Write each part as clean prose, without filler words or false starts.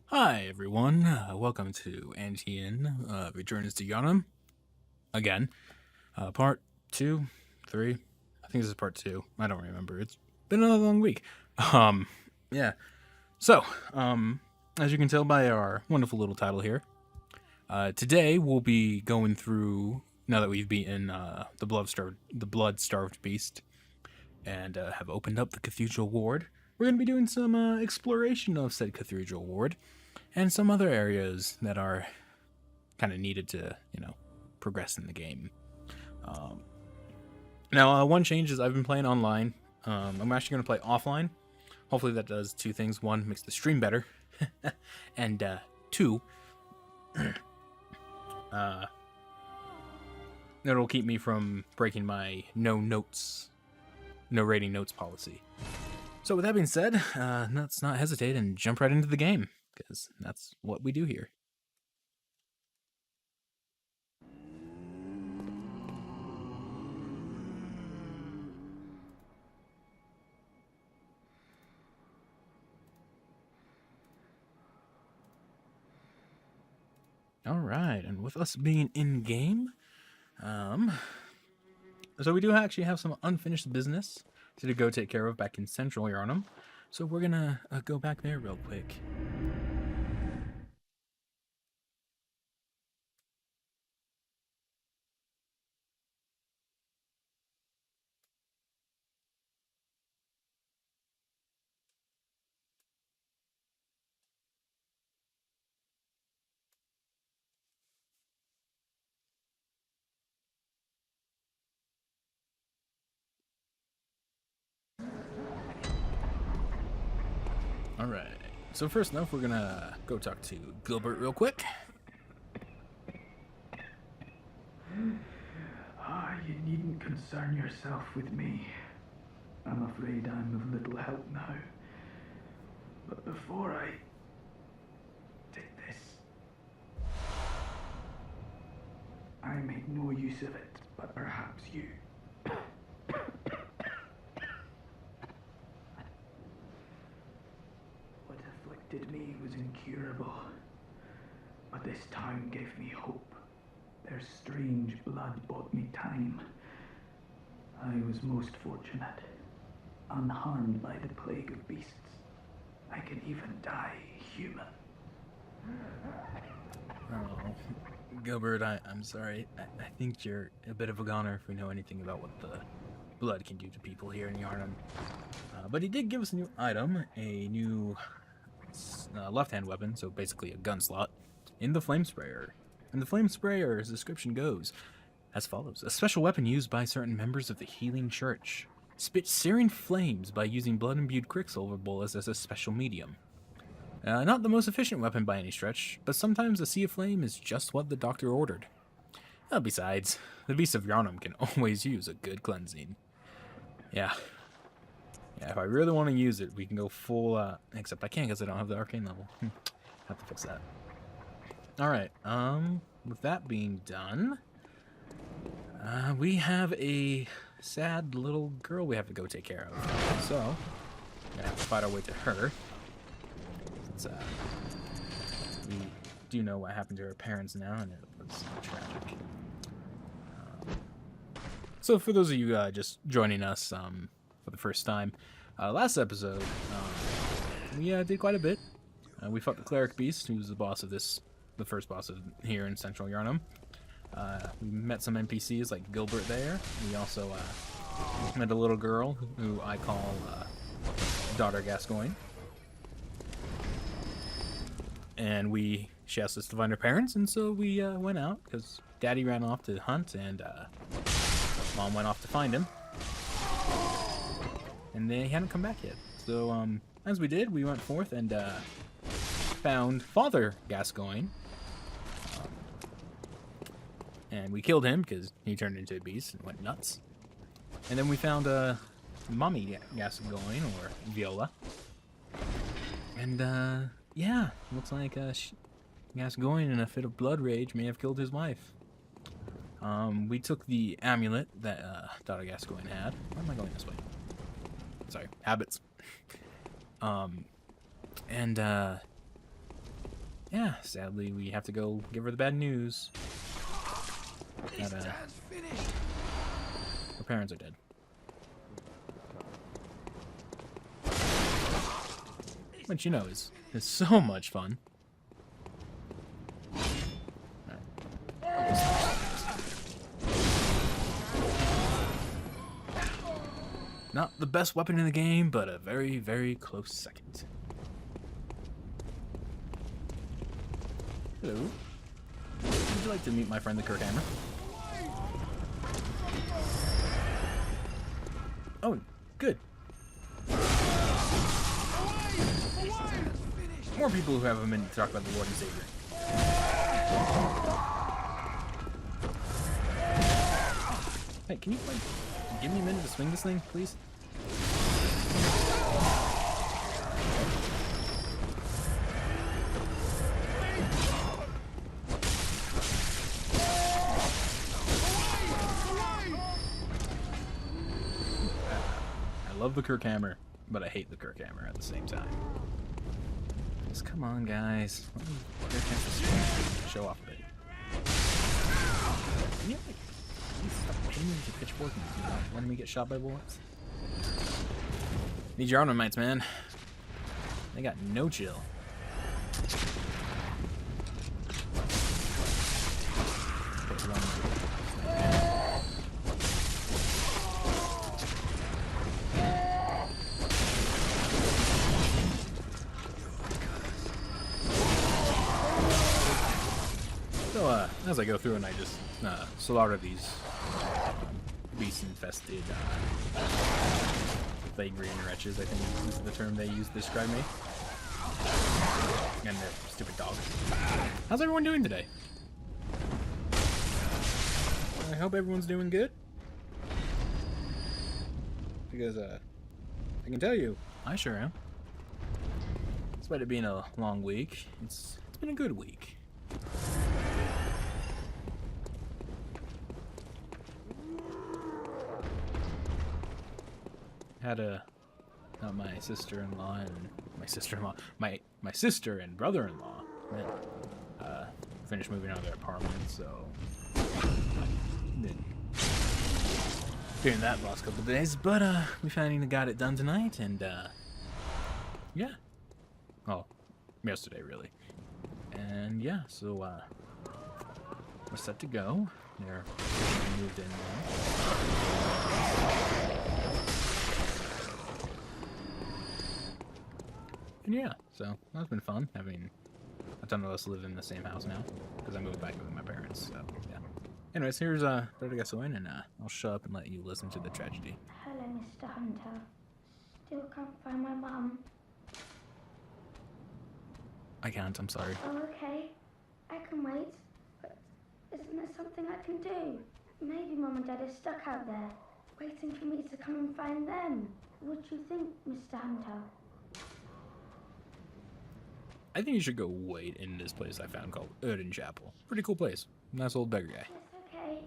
Hi everyone, welcome to Antian Returns to Yharnam again. Part 2, 3, I think this is part 2, I don't remember, it's been another long week. Um, yeah, so, as you can tell by our wonderful little title here, today we'll be going through, now that we've beaten the blood-starved beast, and have opened up the Cathedral Ward, we're going to be doing some exploration of said Cathedral Ward, and some other areas that are kind of needed to, progress in the game. Um, Now, one change is I've been playing online. I'm actually going to play offline. Hopefully, that does two things. One, makes the stream better, and two, uh, it'll keep me from breaking my no rating notes policy. So, with that being said, let's not hesitate and jump right into the game because that's what we do here. All right, and with us being in game, um, so we do actually have some unfinished business to go take care of back in Central Yharnam. So we're gonna go back there real quick. All right. So first enough, we're gonna go talk to Gilbert real quick. You needn't concern yourself with me. I'm afraid I'm of little help now. But before I did this, I made no use of it, but perhaps you. What afflicted me was incurable, but this town gave me hope. Their strange blood bought me time. I was most fortunate, unharmed by the plague of beasts. I can even die human. Oh, Gilbert, I'm sorry. I think you're a bit of a goner if we know anything about what the blood can do to people here in Yharnam. But he did give us a new item, a new left-hand weapon, so basically a gun slot, in the flame sprayer. And the flame sprayer's description goes as follows: a special weapon used by certain members of the Healing Church. Spits searing flames by using blood-imbued quicksilver bullets as a special medium. Not the most efficient weapon by any stretch, but sometimes a sea of flame is just what the doctor ordered. Besides, the beast of Yharnam can always use a good cleansing. Yeah. Yeah, if I really want to use it, we can go full, except I can't because I don't have the arcane level. Have to fix that. Alright, with that being done, we have a sad little girl we have to go take care of. So, we're gonna have to fight our way to her. Since, we do know what happened to her parents now, and it was tragic. So for those of you just joining us for the first time, last episode, we did quite a bit. We fought the Cleric Beast, who's the boss of the first boss of here in Central Yharnam. We met some NPCs like Gilbert there. We also met a little girl who I call Daughter Gascoigne. And she asked us to find her parents, and so we went out, because Daddy ran off to hunt, and Mom went off to find him. And they hadn't come back yet. So, as we did, we went forth and found Father Gascoigne. And we killed him, because he turned into a beast and went nuts. And then we found Mommy Gascoigne, or Viola. And, yeah, looks like Gascoigne, in a fit of blood rage, may have killed his wife. We took the amulet that Daughter Gascoigne had. Why am I going this way? Sorry, habits. And Yeah, sadly, we have to go give her the bad news. That, her parents are dead. Which, you know, is so much fun. Not the best weapon in the game, but a very, very close second. Hello. Would you like to meet my friend the Kirkhammer? Oh, good. More people who have a minute to talk about the Lord and Savior. Hey, can you like give me a minute to swing this thing, please? I love the Kirkhammer, but I hate the Kirkhammer at the same time. Just come on, guys. Let me get a chance to show off a bit. Can you like stop aiming with your pitchfork and not letting me get shot by bullets? Need your armaments, man. They got no chill. So, as I go through and I just slaughter these beast-infested Vagrant wretches, I think is the term they use to describe me. And their stupid dog. How's everyone doing today? I hope everyone's doing good. Because, I can tell you, I sure am. Despite it being a long week, it's been a good week. Had my sister-in-law and my sister and brother-in-law finished moving out of their apartment, so I've been doing that the last couple of days, but we finally got it done tonight, and yeah, well, yesterday really, and yeah, so we're set to go. They're moved in now. And yeah, so that's been fun having a ton of us live in the same house now because I moved back with my parents. So yeah. Anyways, here's Brother Gasoline, and I'll shut up and let you listen to the tragedy. Hello, Mr. Hunter. Still can't find my mum. I can't. I'm sorry. Oh, okay. I can wait. But isn't there something I can do? Maybe Mum and Dad are stuck out there, waiting for me to come and find them. What do you think, Mr. Hunter? I think you should go wait in this place I found called Erden Chapel. Pretty cool place. Nice old beggar guy. Yes, okay.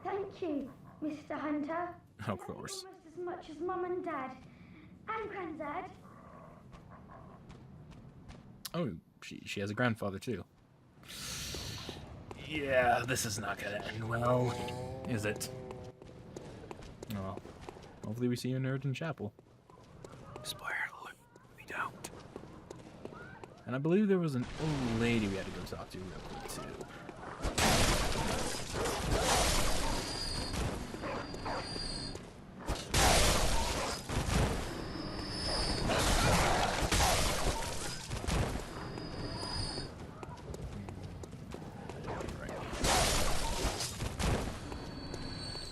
Thank you, Mr. Hunter. Of course. Almost as much as Mum and Dad. And Granddad. Oh, she has a grandfather too. Yeah, this is not gonna end well, is it? Well, hopefully we see you in Erden Chapel. Spoiler alert, we don't. And I believe there was an old lady we had to go talk to real quick too.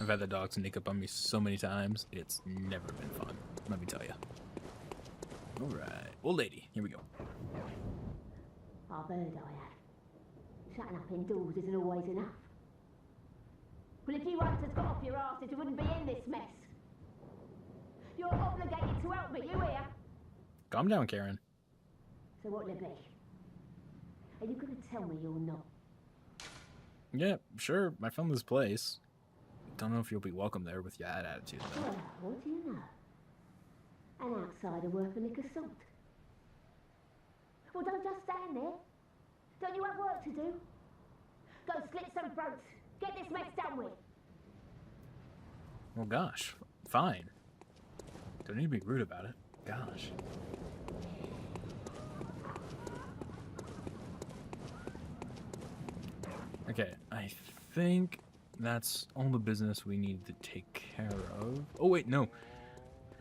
I've had the dog sneak up on me so many times, it's never been fun, let me tell you. Alright, old lady, here we go. I've heard I have. Shutting up indoors isn't always enough. Well, if you hunters got off your asses, you wouldn't be in this mess. You're obligated to help me, you hear? Calm down, Karen. So what'll it be? Are you going to tell me you're not? Yeah, sure, I found this place. Don't know if you'll be welcome there with your attitude, though. Well, what do you know? An outsider worth a lick of salt. Well, don't just stand there. Don't you have work to do? Go slit some throats. Get this mess done with. Well, gosh, fine. Don't need to be rude about it. Gosh. Okay, I think that's all the business we need to take care of. Oh, wait, no.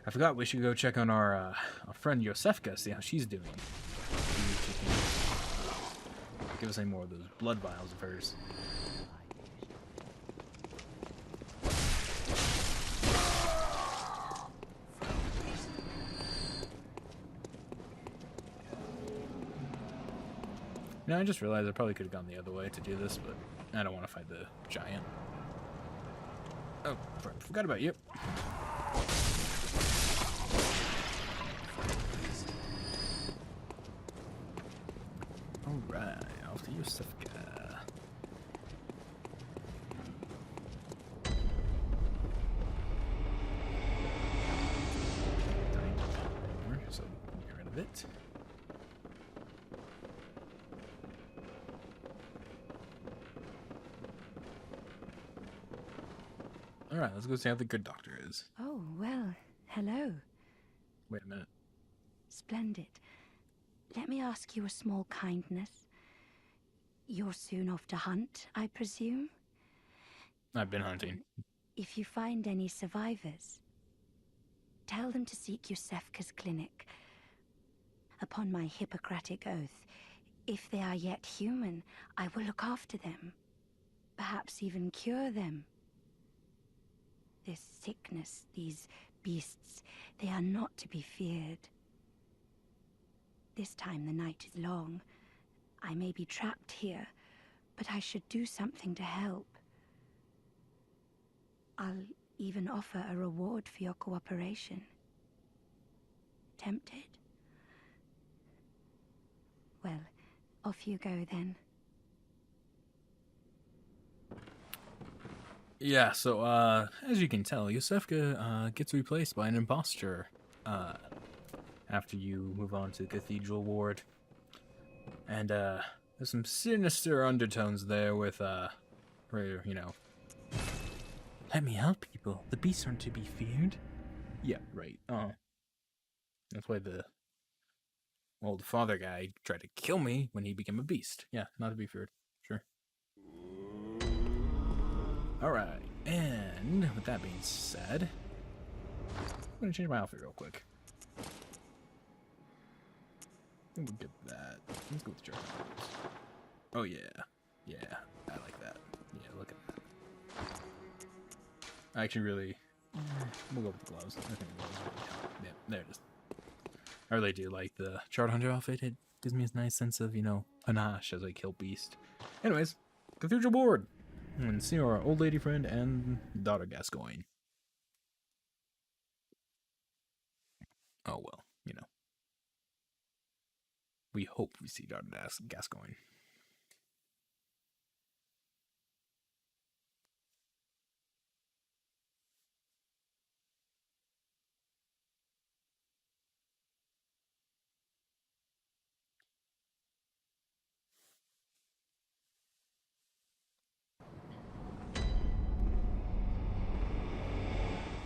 I forgot we should go check on our friend Yosefka, see how she's doing. See if she can give us any more of those blood vials of hers. Now, I just realized I probably could have gone the other way to do this, but I don't want to fight the giant. Oh, forgot about you. Alright, off to Yosefka. So get rid of it. Alright, let's go see how the good doctor is. Oh, well, hello. Wait a minute. Splendid. Let me ask you a small kindness. You're soon off to hunt, I presume? I've been hunting. If you find any survivors, tell them to seek Yosefka's clinic. Upon my Hippocratic oath, if they are yet human, I will look after them. Perhaps even cure them. This sickness, these beasts, they are not to be feared. This time the night is long. I may be trapped here, but I should do something to help. I'll even offer a reward for your cooperation. Tempted? Well, off you go then. Yeah, so, as you can tell, Yosefka, gets replaced by an imposter, after you move on to the Cathedral ward. And, there's some sinister undertones there with, where, you know, let me help people. The beasts aren't to be feared. Yeah, right. That's why the old father guy tried to kill me when he became a beast. Yeah, not to be feared. Sure. Alright, and with that being said, I'm gonna change my outfit real quick. I think we'll get that. Let's go with the jerky. Oh yeah. Yeah, I like that. Yeah, look at that. I actually really... we'll go with the gloves. I think the gloves really help. Yeah, there it is. I really do like the Chart Hunter outfit. It gives me a nice sense of, you know, panache as I kill beast. Anyways, Cathedral board! And see our old lady friend and daughter Gascoigne. Oh well, you know. We hope we see daughter Gascoigne.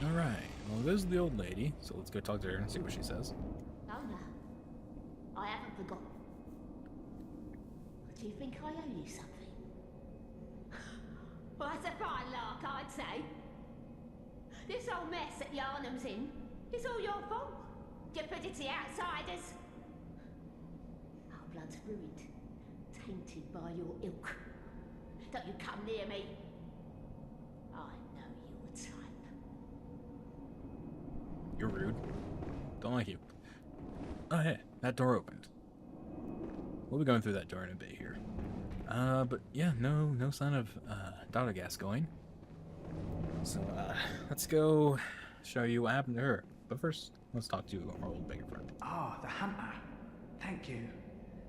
Alright, well there's the old lady, so let's go talk to her and see what she says. No, no. I haven't forgotten. Do you think I owe you something? Well, that's a fine lark, I'd say. This whole mess that Yarnum's in is all your fault. You put it to the outsiders. Our blood's ruined, tainted by your ilk. Don't you come near me. I know your type. You're rude. Don't like you. Oh hey, that door opened. We'll be going through that door in a bit here. But yeah, no sign of daughter Gascoigne. So let's go show you what happened to her. But first, let's talk to our old beggar friend. Ah, the hunter. Thank you.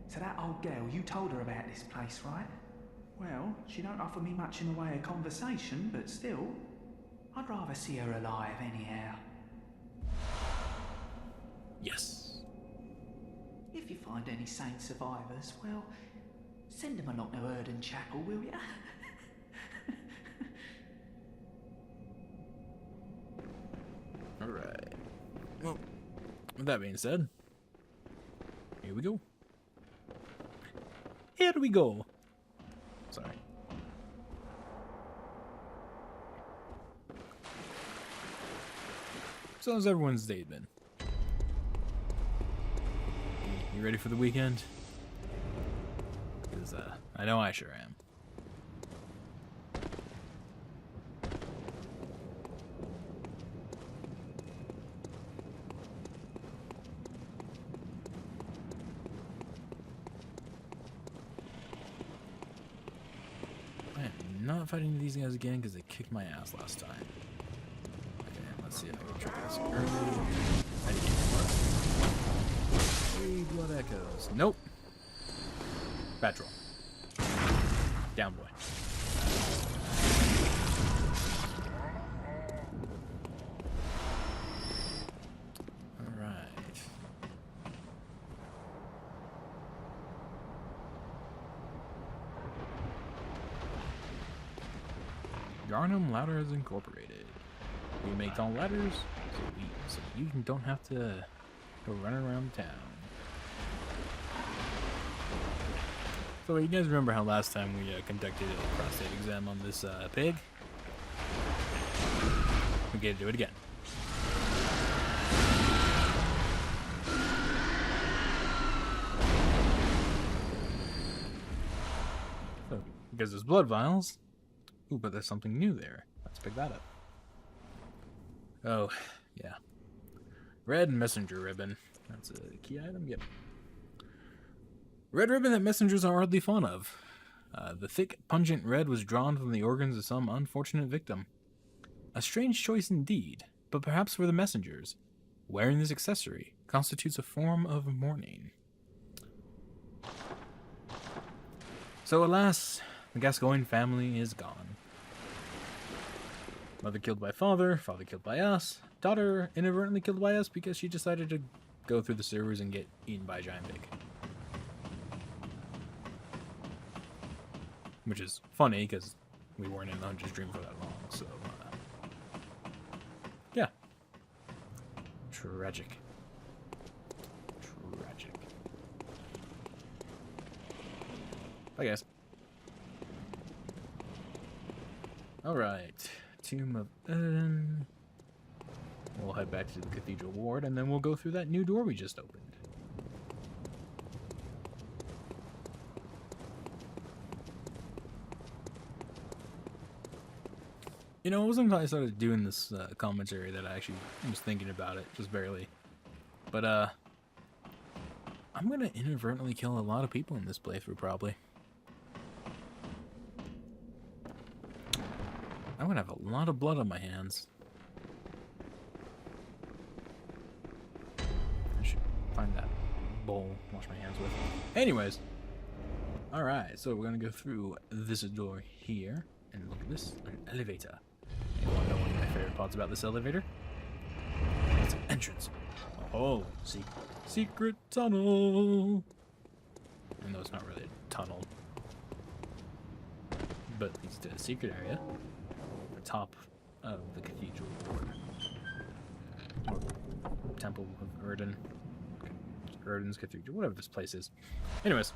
So that old girl, you told her about this place, right? Well, she don't offer me much in the way of conversation, but still, I'd rather see her alive anyhow. Yes. If you find any sane survivors, well, Send him along to Erden Chapel, will ya? Alright. Well, with that being said, here we go. Here we go. Sorry. So how's everyone's day been? You ready for the weekend? Because, I know I sure am. I am not fighting these guys again because they kicked my ass last time. Okay, let's see if I can try this early. I didn't get blood. 3 blood echoes. Nope. Bad troll. Down boy. Alright. Yarnum Ladders Incorporated. We make all ladders so you don't have to go run around town. So you guys remember how last time we conducted a prostate exam on this pig? We get to do it again. So, because there's blood vials. Ooh, but there's something new there. Let's pick that up. Oh, yeah. Red messenger ribbon. That's a key item? Yep. Red ribbon that messengers are hardly fond of. The thick, pungent red was drawn from the organs of some unfortunate victim. A strange choice indeed, but perhaps for the messengers. Wearing this accessory constitutes a form of mourning. So alas, the Gascoigne family is gone. Mother killed by father, father killed by us, daughter inadvertently killed by us because she decided to go through the sewers and get eaten by a giant pig. Which is funny, because we weren't in the Hunter's Dream for that long, so, yeah. Tragic. Tragic. Bye, guys. Alright. Tomb of Eden. We'll head back to the Cathedral Ward, and then we'll go through that new door we just opened. You know, it wasn't until I started doing this commentary that I actually was thinking about it, just barely. But, I'm gonna inadvertently kill a lot of people in this playthrough, probably. I'm gonna have a lot of blood on my hands. I should find that bowl, wash my hands with. Anyways. Alright, so we're gonna go through this door here. And look at this, an elevator. You wanna know one of my favorite parts about this elevator? It's an entrance. Oh, secret tunnel. Even though it's not really a tunnel. But it leads to a secret area. The top of the cathedral ward. Or Temple of Erden. Erden's Cathedral, whatever this place is. Anyways,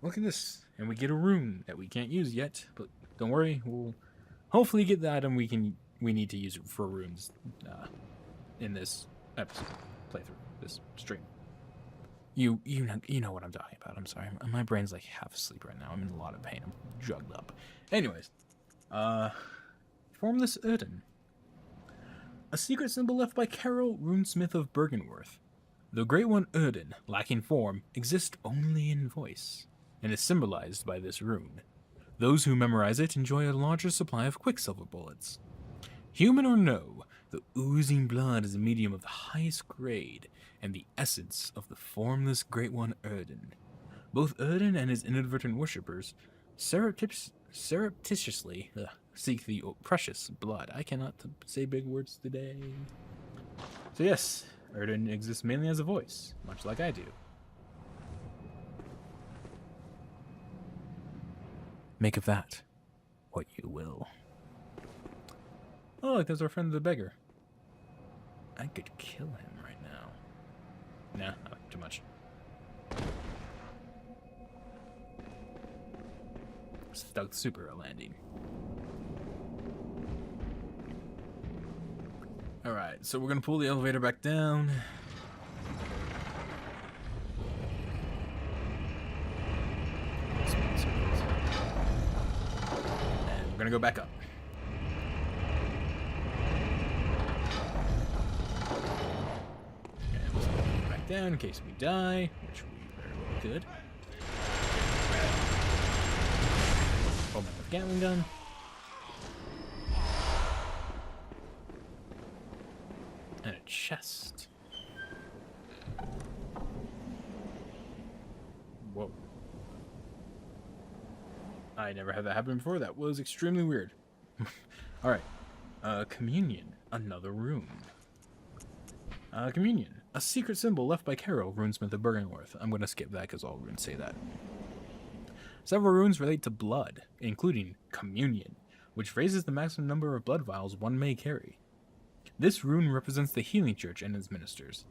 look at this. And we get a rune that we can't use yet, but don't worry, we'll hopefully get the item we need to use for runes in this episode playthrough, this stream. You know what I'm talking about. I'm sorry, my brain's like half asleep right now. I'm in a lot of pain. I'm drugged up. Anyways, Formless Erden, a secret symbol left by Carol, runesmith of Bergenworth. The Great One Erden, lacking form, exists only in voice, and is symbolized by this rune. Those who memorize it enjoy a larger supply of quicksilver bullets. Human or no, the oozing blood is a medium of the highest grade, and the essence of the formless Great One Erden. Both Erden and his inadvertent worshippers surreptitiously seek the precious blood. I cannot say big words today. So yes, Erden exists mainly as a voice, much like I do. Make of that what you will. Oh, look, there's our friend the beggar. I could kill him right now. Nah, too much. Stuck super landing. Alright, so we're gonna pull the elevator back down. And we're gonna go back up. And we'll go back down in case we die, which we very well could. Hold my Gatling gun. And a chest. Whoa. I never had that happen before. That was extremely weird. Alright. Communion. Another room. Communion. A secret symbol left by Carol, runesmith of Bergenworth. I'm going to skip that because all runes say that. Several runes relate to blood, including communion, which raises the maximum number of blood vials one may carry. This rune represents the healing church and its ministers.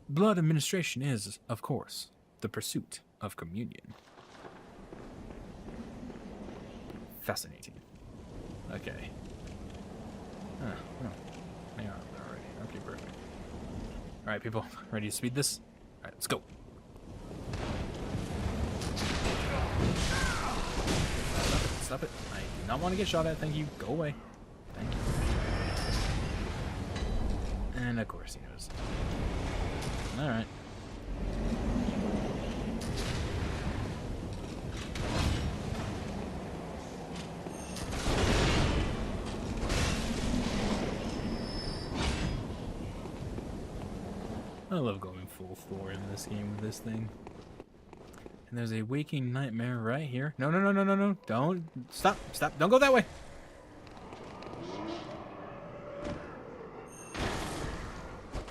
Blood administration is, of course, the pursuit of communion. Fascinating. Okay. Oh, they are already. Okay, perfect. Alright, people. Ready to speed this? Alright, let's go. Stop it. I do not want to get shot at. Thank you. Go away. Thank you. And of course he knows. Alright. I love going full Thor in this game with this thing. And there's a waking nightmare right here. No, no, no, no, no, no. Don't. Stop. Stop. Don't go that way.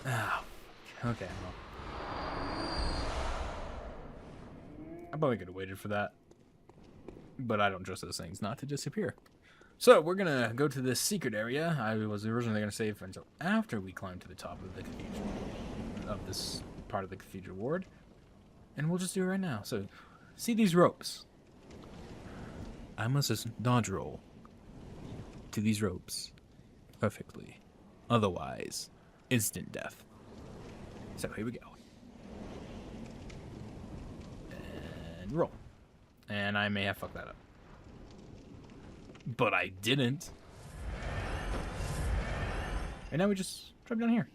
Oh, okay. Well. I probably could have waited for that. But I don't trust those things not to disappear. So, we're going to go to this secret area. I was originally going to save until after we climb to the top of the cathedral. Of this part of the cathedral ward. And we'll just do it right now. So, see these ropes? I must just dodge roll to these ropes perfectly. Otherwise, instant death. So, here we go. And roll. And I may have fucked that up. But I didn't. And now we just drop down here.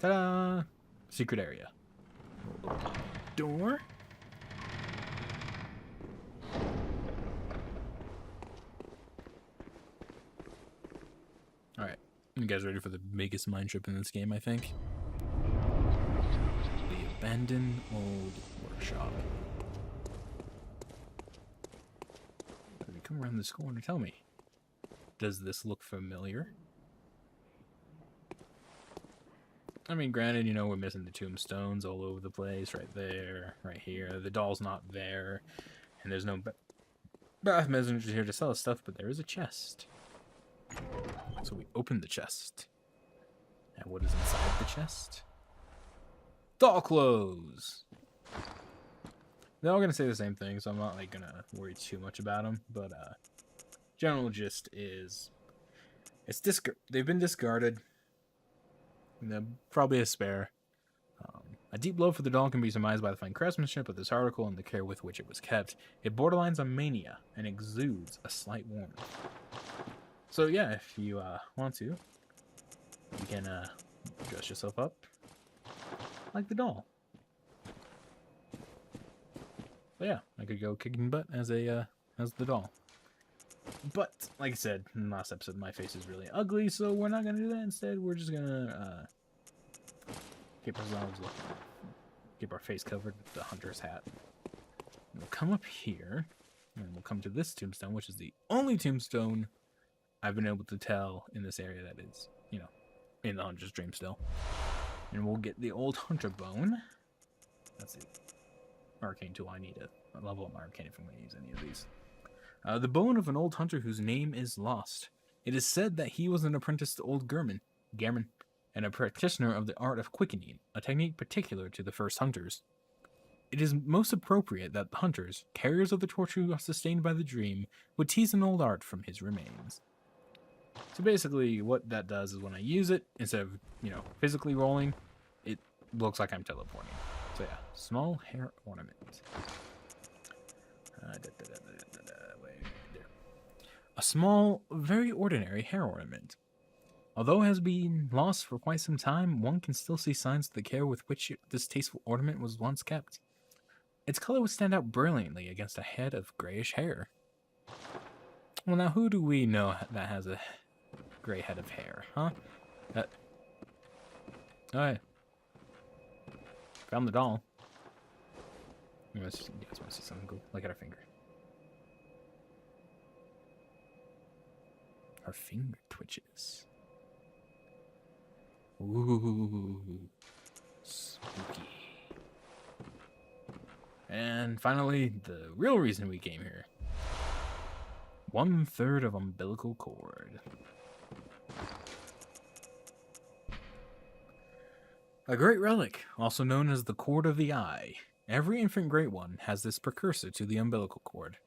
Ta-da! Secret area. Door. Alright. You guys ready for the biggest mind trip in this game, I think? The abandoned old workshop. Let me come around this corner. Tell me. Does this look familiar? I mean, granted, you know, we're missing the tombstones all over the place. Right there, right here. The doll's not there. And there's no bath messengers here to sell us stuff, but there is a chest. So we open the chest. And what is inside the chest? Doll clothes! They're all going to say the same thing, so I'm not, like, going to worry too much about them. But, general gist is, they've been discarded. Probably a spare. A deep love for the doll can be surmised by the fine craftsmanship of this article and the care with which it was kept. It borderlines on mania and exudes a slight warmth. So yeah, if you want to, you can dress yourself up like the doll. But yeah, I could go kicking butt as the doll. But, like I said in the last episode, my face is really ugly, so we're not going to do that. Instead, we're just going to keep ourselves looking. Keep our face covered with the hunter's hat. And we'll come up here, and we'll come to this tombstone, which is the only tombstone I've been able to tell in this area that is, you know, in the hunter's dream still. And we'll get the old hunter bone. That's it. arcane tool. I need to level up my arcane if I'm going to use any of these. The bone of an old hunter whose name is lost. It is said that he was an apprentice to old German, and a practitioner of the art of quickening, a technique particular to the first hunters. It is most appropriate that the hunters, carriers of the torch who are sustained by the dream, would tease an old art from his remains. So basically, what that does is when I use it, instead of, physically rolling, it looks like I'm teleporting. So yeah, small hair ornament. A small, very ordinary hair ornament. Although it has been lost for quite some time, one can still see signs of the care with which this tasteful ornament was once kept. Its color would stand out brilliantly against a head of grayish hair. Well, now who do we know that has a gray head of hair, huh? Alright. Found the doll. You guys want to see something cool? Look at her finger. Her finger twitches. Ooh. Spooky. And finally, the real reason we came here. 1/3 of umbilical cord. A great relic, also known as the cord of the eye. Every infant great one has this precursor to the umbilical cord.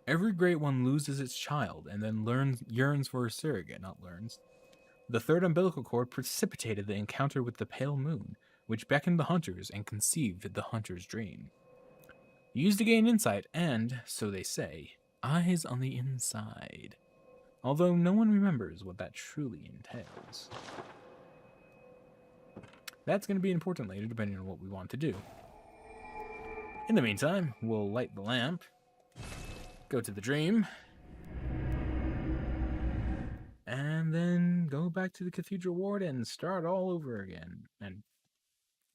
Every great one loses its child and then yearns for a surrogate, not learns. The third umbilical cord precipitated the encounter with the pale moon, which beckoned the hunters and conceived the hunter's dream. Used to gain insight and, so they say, eyes on the inside. Although no one remembers what that truly entails. That's going to be important later, depending on what we want to do. In the meantime, we'll light the lamp, go to the dream, and then go back to the Cathedral ward and start all over again. And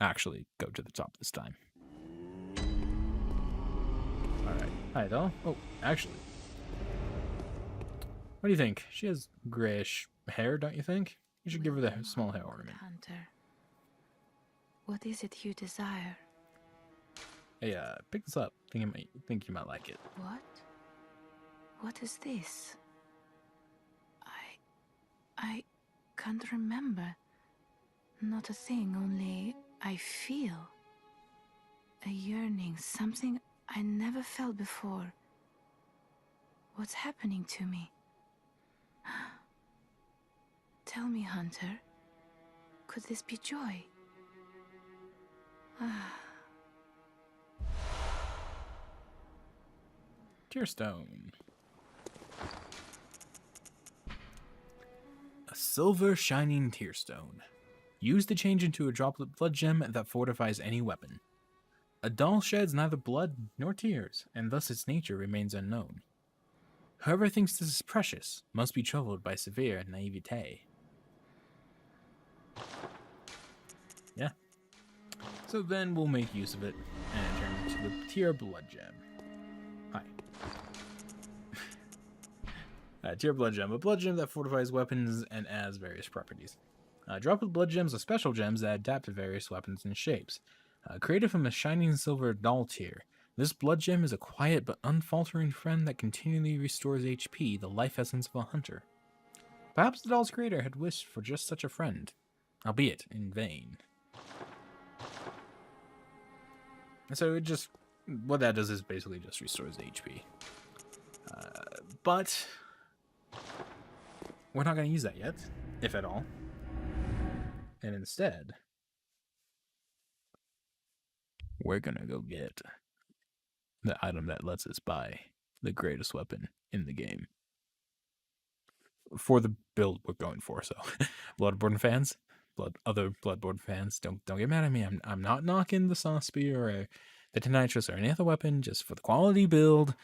actually go to the top this time. Alright. Hi, doll. Oh, actually. What do you think? She has grayish hair, don't you think? You should give her the small hair ornament. Hunter, what is it you desire? Hey, pick this up. Think you might like it. What? What is this? I can't remember. Not a thing, only I feel a yearning, something I never felt before. What's happening to me? Tell me, Hunter, could this be joy? Tearstone. A silver shining tearstone. Used to change into a droplet blood gem that fortifies any weapon. A doll sheds neither blood nor tears, and thus its nature remains unknown. Whoever thinks this is precious must be troubled by severe naivete. Yeah. So then we'll make use of it and turn it into the tear blood gem. Hi. Tear blood gem, a blood gem that fortifies weapons and adds various properties. Droplet blood gems are special gems that adapt to various weapons and shapes. Created from a shining silver doll tear, this blood gem is a quiet but unfaltering friend that continually restores HP, the life essence of a hunter. Perhaps the doll's creator had wished for just such a friend, albeit in vain. And so what that does is basically just restores HP. But we're not going to use that yet, if at all. And instead, we're going to go get the item that lets us buy the greatest weapon in the game. For the build we're going for, so Bloodborne fans, other Bloodborne fans, don't get mad at me. I'm not knocking the Saw Spear or the Tonitrus or any other weapon, just for the quality build.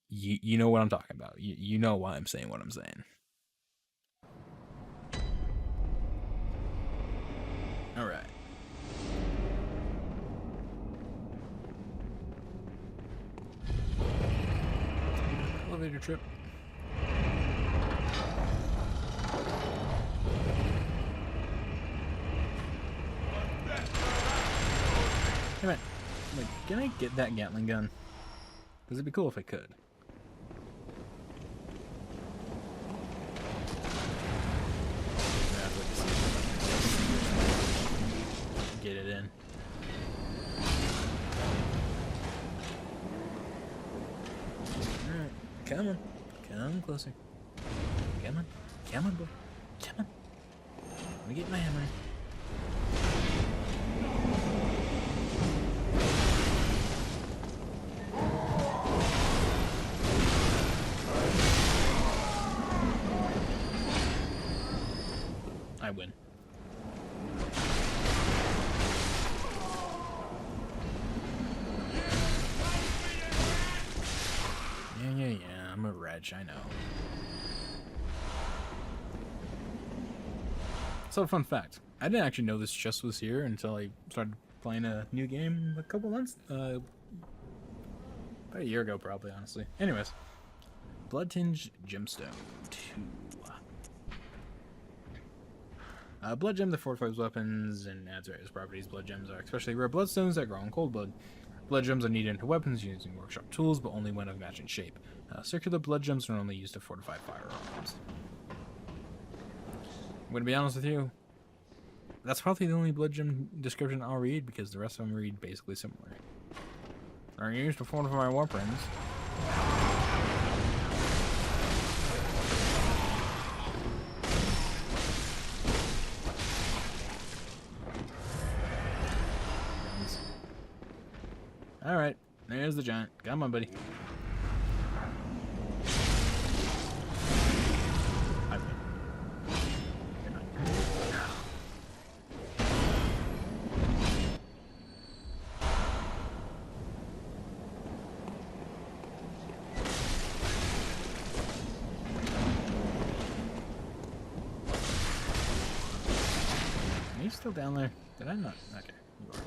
You know what I'm talking about. You know why I'm saying what I'm saying. Alright. Elevator trip. Come on. Like, can I get that Gatling gun? Because it'd be cool if I could. Get it in. Alright, come on. Come closer. Come on. Come on, boy. Come on. Let me get my hammer. I win. Yeah, I'm a wretch, I know. So, fun fact. I didn't actually know this chest was here until I started playing a new game a couple months, about a year ago probably, honestly. Anyways. Blood-tinged gemstone 2. Blood gem that fortifies weapons and adds various properties. Blood gems are especially rare bloodstones that grow in cold blood. Blood gems are needed into weapons using workshop tools, but only when of matching shape. Circular blood gems are only used to fortify firearms. I'm gonna be honest with you. That's probably the only blood gem description I'll read, because the rest of them read basically similar. Are used to fortify weapons. Alright, there's the giant. Come on, buddy. I win. You're not. Are you still down there? Did I not? Okay, you are.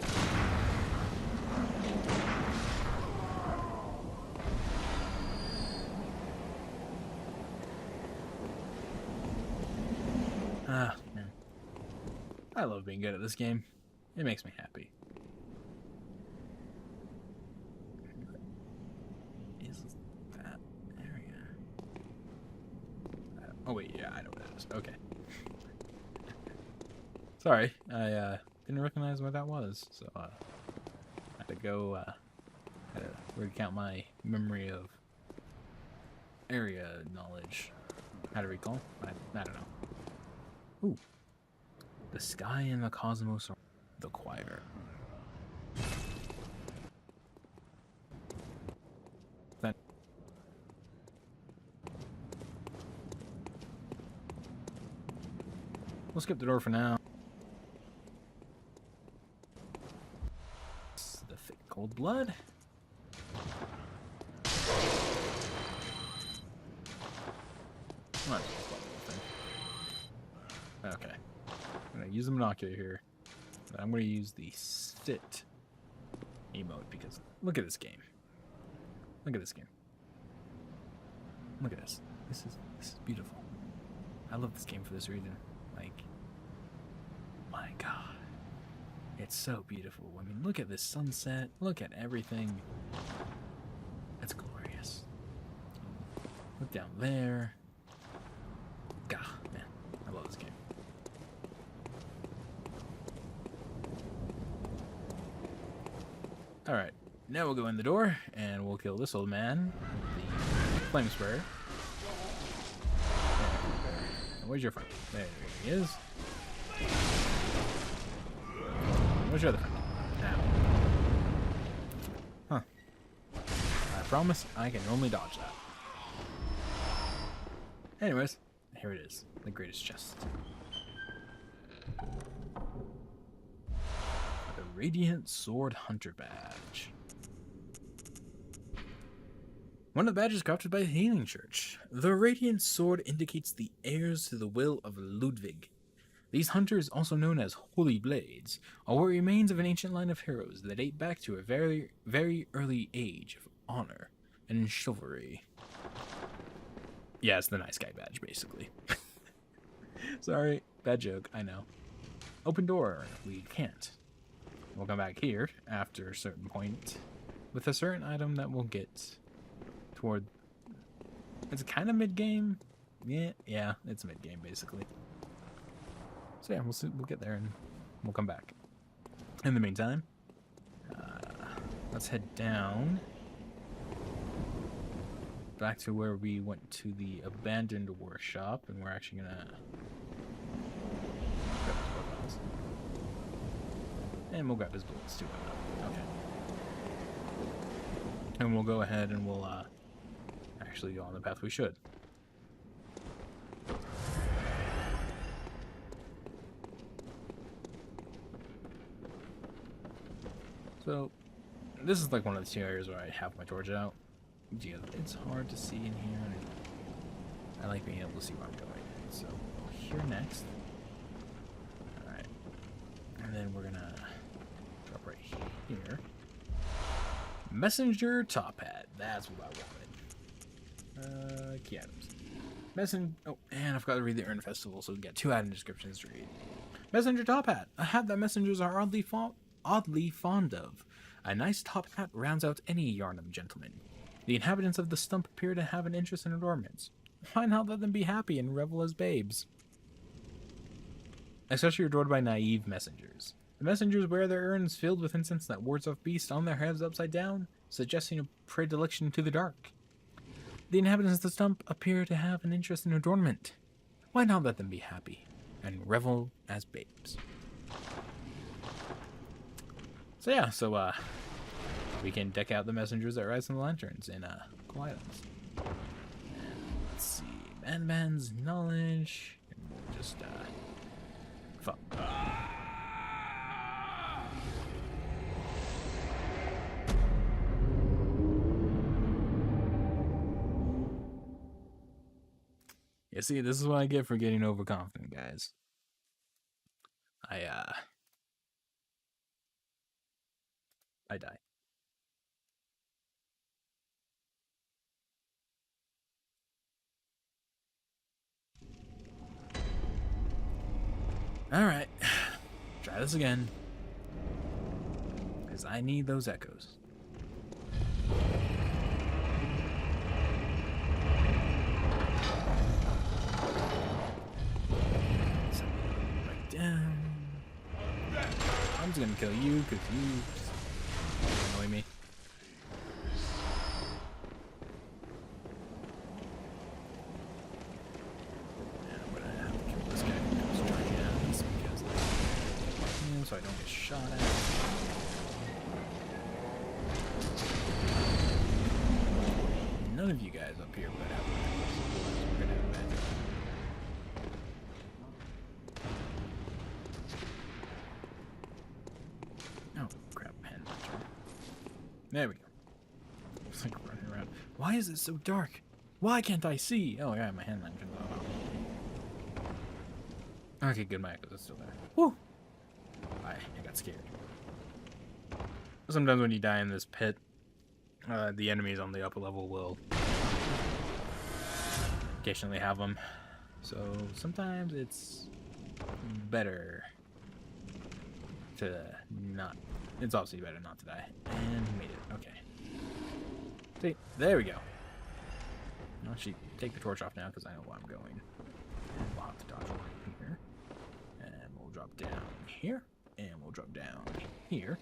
Ah, man. I love being good at this game. It makes me happy. Is that area? Oh wait, yeah, I know what it is. Okay. Sorry, I didn't recognize where that was, so I had to go, had to recount my memory of area knowledge. How to recall? I don't know. Ooh. The sky and the cosmos are the choir. That. We'll skip the door for now. The thick cold blood. Might as well plug the thing. Okay. I'm gonna use the monocular here. But I'm gonna use the sit emote because look at this game. Look at this game. Look at this. This is beautiful. I love this game for this reason. Like, my God, it's so beautiful. I mean, look at this sunset. Look at everything. It's glorious. Look down there. God, man, I love this game. Alright, now we'll go in the door, and we'll kill this old man with the flame sprayer. Where's your friend? There he is. Where's your other friend? Now. Huh. I promise I can only dodge that. Anyways, here it is. The greatest chest. The Radiant Sword Hunter Badge. One of the badges crafted by the Healing Church. The Radiant Sword indicates the heirs to the will of Ludwig. These hunters, also known as Holy Blades, are what remains of an ancient line of heroes that date back to a very, very early age of honor and chivalry. Yeah, it's the nice guy badge, basically. Sorry, bad joke, I know. Open door, we can't. we'll come back here after a certain point with a certain item that we'll get toward. It's kind of mid-game. Yeah, it's mid-game basically. So yeah, we'll see, we'll get there and we'll come back. In the meantime, let's head down back to where we went to the abandoned workshop, and we're actually gonna grab his weapons. And we'll grab his bullets too. Okay. And we'll go ahead and we'll actually go on the path we should. So, this is like one of the two areas where I have my torch out. Yeah, it's hard to see in here, and I like being able to see where I'm going. So, here next. Alright. And then we're gonna drop right here. Messenger top hat. That's what I wanted. Key items. Oh, and I forgot to read the Urn Festival, so we got 2 item descriptions to read. Messenger top hat. A hat that messengers are oddly fond of. A nice top hat rounds out any Yarnum gentleman. The inhabitants of the stump appear to have an interest in adornments. Why not let them be happy and revel as babes? Especially adored by naive messengers. The messengers wear their urns filled with incense that wards off beasts on their heads upside down, suggesting a predilection to the dark. The inhabitants of the stump appear to have an interest in adornment. Why not let them be happy and revel as babes? So yeah, we can deck out the messengers that rise from the lanterns in cool items. And let's see, man's knowledge, and we'll just fuck. You see, this is what I get for getting overconfident, guys. I die. Alright. Try this again. Because I need those echoes. So, right down. I'm just gonna kill you because you just annoy me. So I don't get shot at. None of you guys up here would have we're gonna have a bad time. Oh crap, hand launcher. There we go. It's like running around. Why is it so dark? Why can't I see? Oh yeah, my hand lantern. Okay, good, my echoes are still there. Woo! I got scared. Sometimes when you die in this pit, the enemies on the upper level will occasionally have them. So sometimes it's better to not. It's obviously better not to die. And we made it. Okay. See, there we go. I'll actually take the torch off now because I know where I'm going. And we'll have to dodge right here. And we'll drop down here. And we'll drop down here.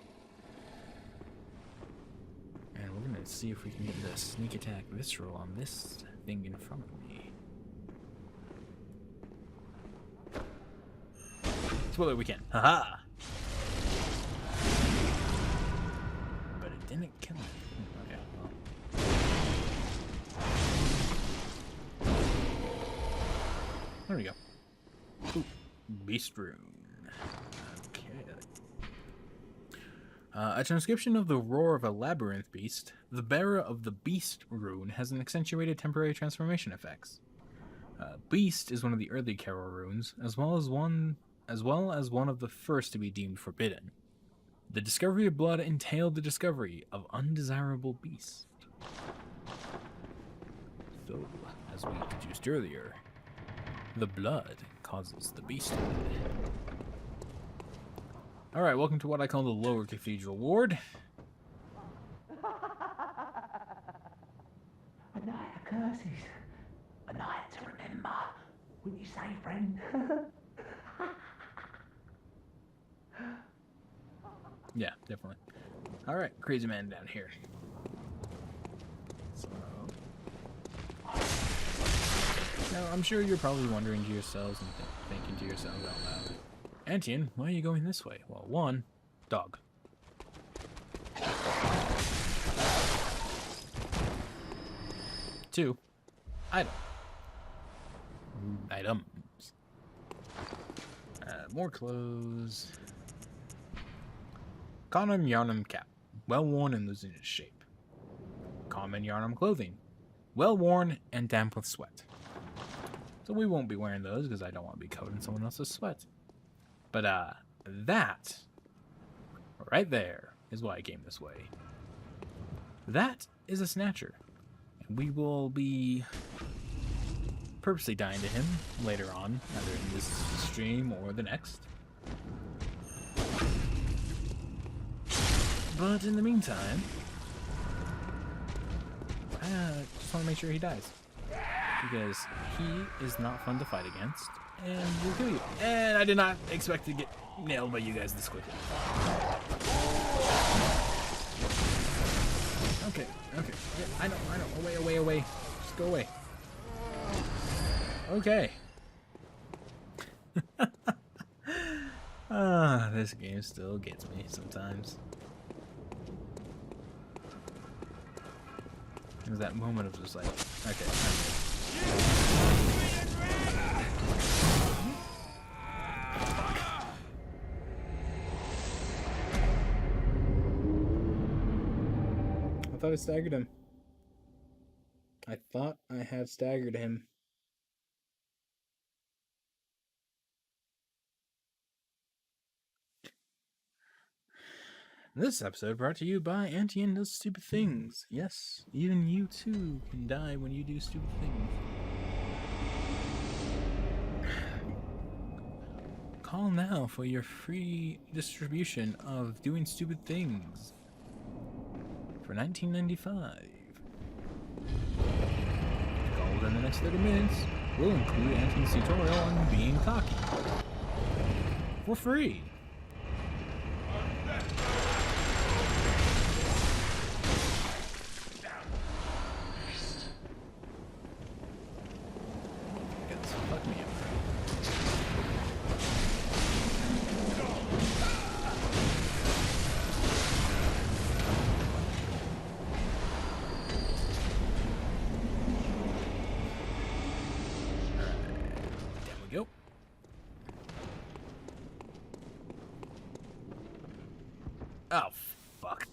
And we're gonna see if we can get the sneak attack visceral on this thing in front of me. Spoiler, we can. Haha! But it didn't kill him. Okay, well. There we go. Ooh, Beast Rune. A transcription of the roar of a labyrinth beast, the bearer of the Beast rune has an accentuated temporary transformation effects. Beast is one of the early Carol runes, as well as one of the first to be deemed forbidden. The discovery of blood entailed the discovery of undesirable beast. So, as we introduced earlier, the blood causes the beasthood. Alright, welcome to what I call the lower Cathedral ward. A night of curses. A night to remember. Wouldn't you say, friend? Yeah, definitely. Alright, crazy man down here. So... Now, I'm sure you're probably wondering to yourselves and thinking to yourselves out loud, Antian, why are you going this way? Well, one, dog. Two, item. Items. More clothes. Common Yarnum cap. Well worn and losing its shape. Common Yarnum clothing. Well worn and damp with sweat. So we won't be wearing those because I don't want to be covered in someone else's sweat. But that right there is why I came this way. That is a snatcher. And we will be purposely dying to him later on, either in this stream or the next. But in the meantime, I just want to make sure he dies. Because he is not fun to fight against, and will kill you. And I did not expect to get nailed by you guys this quickly. Okay. Yeah, I know. Away. Just go away. Okay. This game still gets me sometimes. There's that moment of just like, okay. I thought I staggered him. I thought I had staggered him. This episode brought to you by Antian Does Stupid Things. Yes, even you too can die when you do stupid things. Call now for your free distribution of Doing Stupid Things for $19.95. Call within the next 30 minutes. We'll include Antian's tutorial on being cocky for free. Oh, fuck.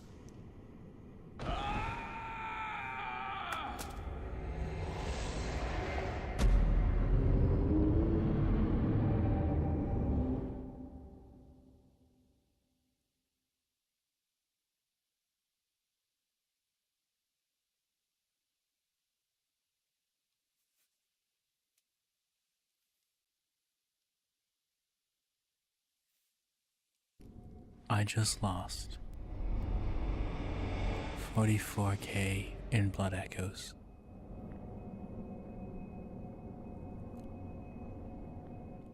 I just lost 44k in blood echoes.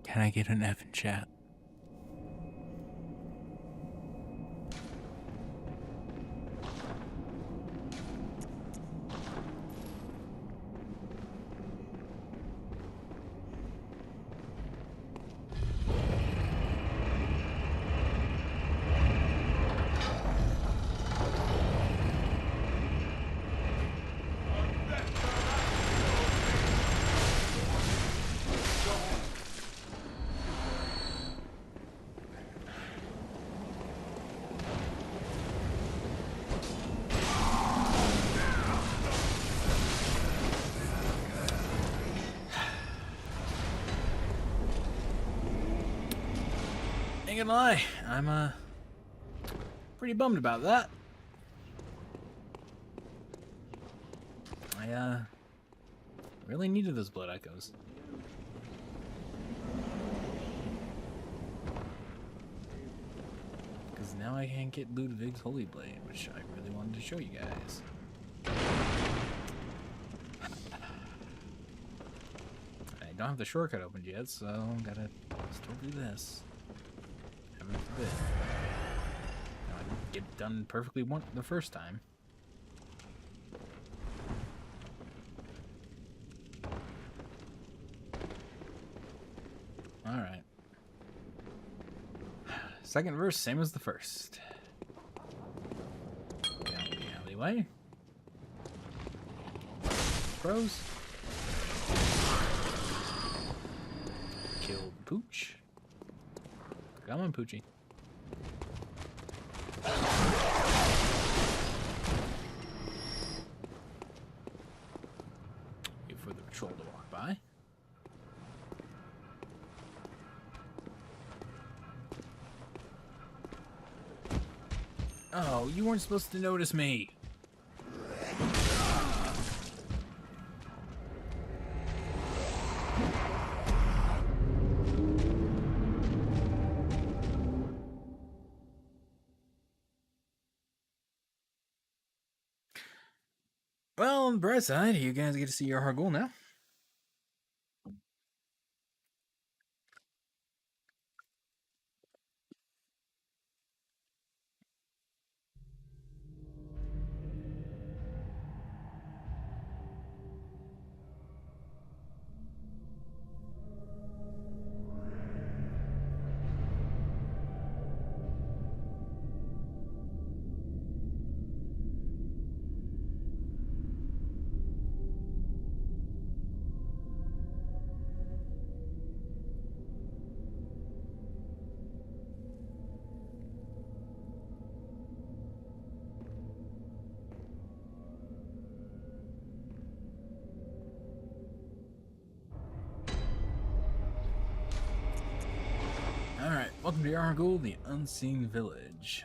Can I get an F in chat? Ain't gonna lie, I'm pretty bummed about that. I really needed those blood echoes. Because now I can't get Ludwig's Holy Blade, which I really wanted to show you guys. I don't have the shortcut opened yet, so I'm gotta still do this. Heaven forbid. Now I didn't get it done perfectly the first time. Alright. Second verse, same as the first. Down the alleyway. Pros. Killed Pooch. Come on, Poochie. Wait for the patrol to walk by. Oh, you weren't supposed to notice me. Well, on the bright side, you guys get to see your Hargul now. Alright, welcome to Yargul, the Unseen Village.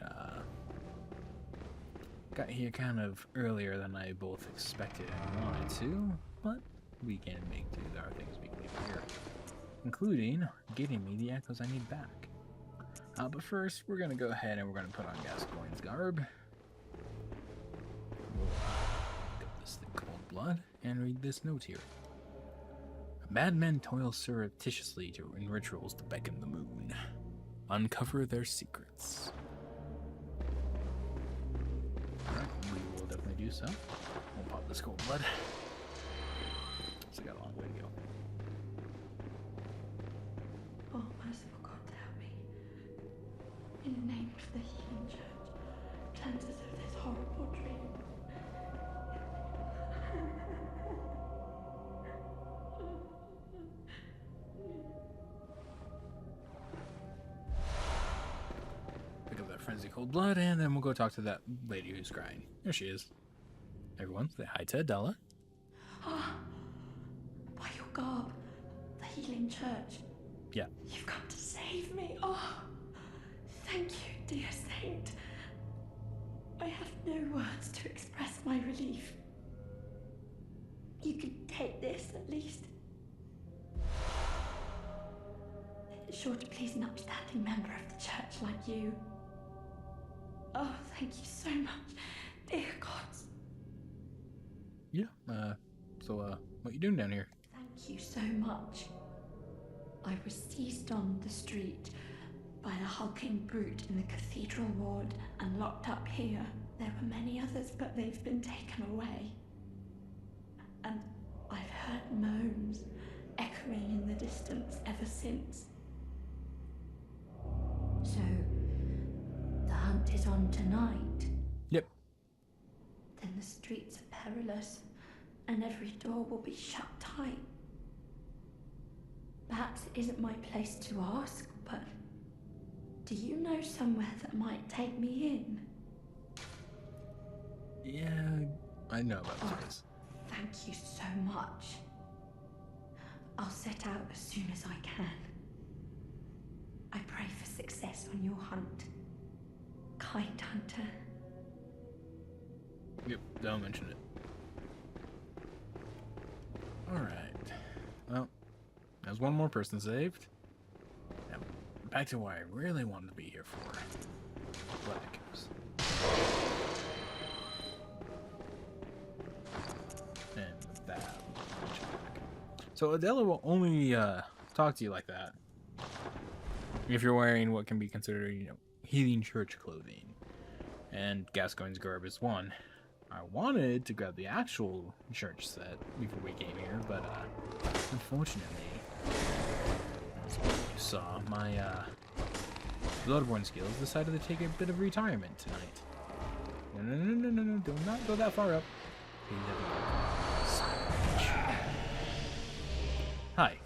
Got here kind of earlier than I both expected and wanted to, but we can make do. There are things we can do here, including getting me the echoes I need back. But first, we're going to go ahead and we're going to put on Gascoigne's garb. We'll get this thing called blood and read this note here. Bad men toil surreptitiously in rituals to beckon the moon. Uncover their secrets. Alright, we will definitely do so. We'll pop this cold blood. So I got a long way to go. Oh, merciful God, help me. In the name of the healing church, cleanse us of this horrible dream. Pick up that frenzy cold blood, and then we'll go talk to that lady who's crying. There she is. Everyone, say hi to Adela. Ah, by your garb, the healing church. Yeah. You've come to save me. Oh, thank you, dear saint. I have no words to express my relief. You can take this, at least. It's sure to please an upstanding member of the church like you. Oh, thank you so much, dear gods. Yeah, so, what you doing down here? Thank you so much. I was seized on the street by a hulking brute in the Cathedral ward and locked up here. There were many others, but they've been taken away. And I've heard moans echoing in the distance ever since. So, the hunt is on tonight? Yep. Then the streets are perilous, and every door will be shut tight. Perhaps it isn't my place to ask, but do you know somewhere that might take me in? Yeah, I know about this place. Thank you so much. I'll set out as soon as I can. I pray for success on your hunt, kind hunter. Yep, don't mention it. Alright. Well, there's one more person saved. Now, back to what I really wanted to be here for. blood echoes. And that. So Adela will only talk to you like that if you're wearing what can be considered, healing church clothing. And Gascoigne's garb is one. I wanted to grab the actual church set before we came here, but unfortunately, as you saw, my Bloodborne skills decided to take a bit of retirement tonight. No, do not go that far up. Hi.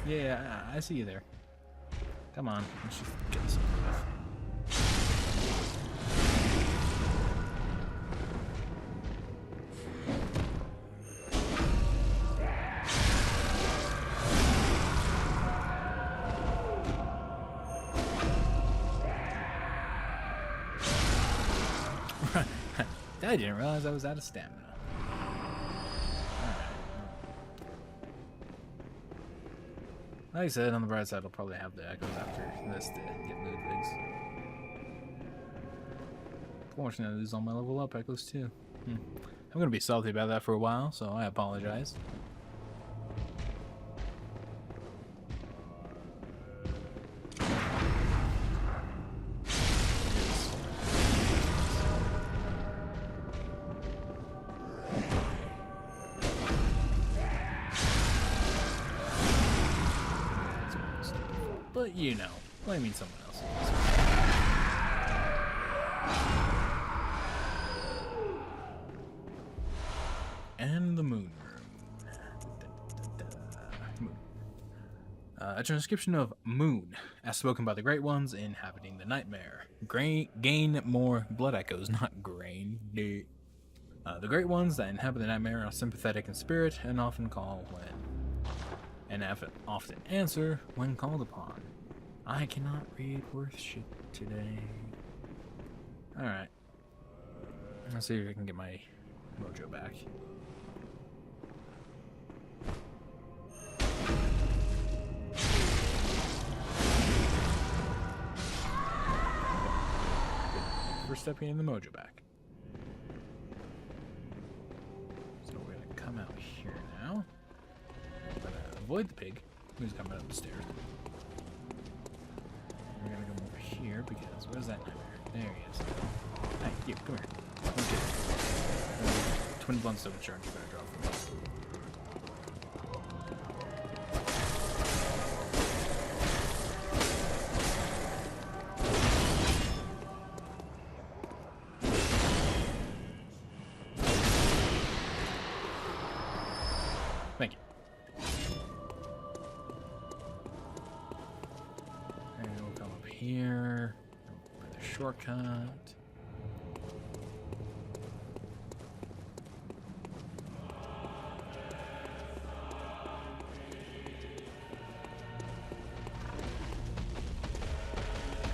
Yeah, I see you there. Come on, let's just get this over with. I didn't realize I was out of stamina. Alright. Like I said, on the bright side, I'll probably have the echoes after this to get Ludwig's. Fortunately, I lose all my level up echoes too. I'm gonna be salty about that for a while, so I apologize. But you know, blaming someone else. And the moon room. Moon. A transcription of moon, as spoken by the Great Ones inhabiting the nightmare. Gain more blood echoes, not grain. The Great Ones that inhabit the nightmare are sympathetic in spirit and often often answer when called upon. I cannot read worth shit today. Alright. Let's see if I can get my mojo back. First step getting the mojo back. So we're gonna come out here now. We're gonna avoid the pig who's coming up the stairs. We're gonna go over here because where's that nightmare? There he is. Hey, you, come here. Okay. Twin blunts of a charge you better drop for me. Thank you. And we'll come up here for the shortcut.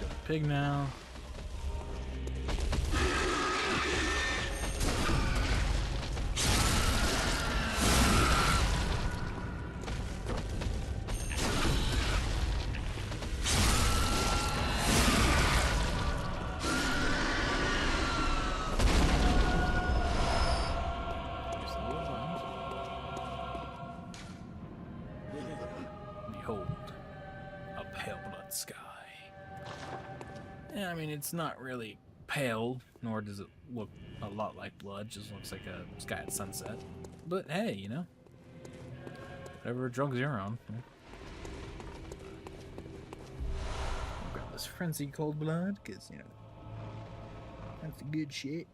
Go to the pig now. Behold, a pale blood sky. Yeah, I mean, it's not really pale, nor does it look a lot like blood. Just looks like a sky at sunset. But hey, you know, whatever drugs you're on. I'll grab this frenzied cold blood, because, you know, that's the good shit.